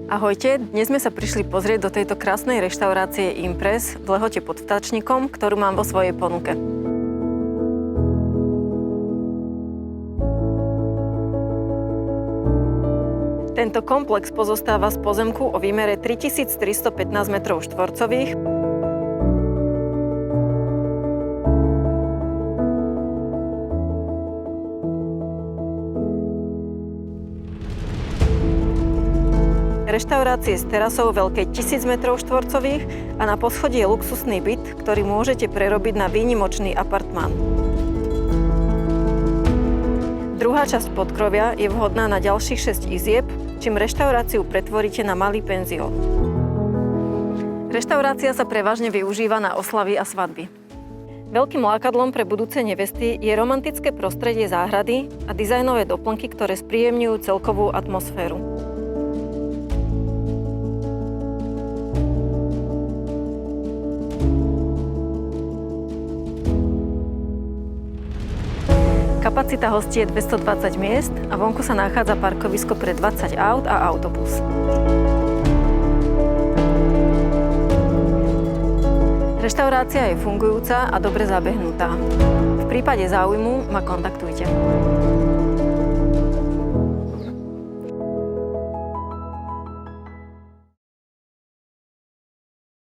Ahojte, dnes sme sa prišli pozrieť do tejto krásnej reštaurácie Impress v Lehote pod Vtáčnikom, ktorú mám vo svojej ponuke. Tento komplex pozostáva z pozemku o výmere 3315 m². Reštaurácie s terasou veľkej 1000 m² a na poschodí je luxusný byt, ktorý môžete prerobiť na výnimočný apartmán. Druhá časť podkrovia je vhodná na ďalších 6 izieb, čím reštauráciu pretvoríte na malý penzión. Reštaurácia sa prevažne využíva na oslavy a svadby. Veľkým lákadlom pre budúce nevesty je romantické prostredie záhrady a dizajnové doplnky, ktoré spríjemňujú celkovú atmosféru. Kapacita hostí je 220 miest a vonku sa nachádza parkovisko pre 20 aut a autobus. Reštaurácia je fungujúca a dobre zabehnutá. V prípade záujmu ma kontaktujte.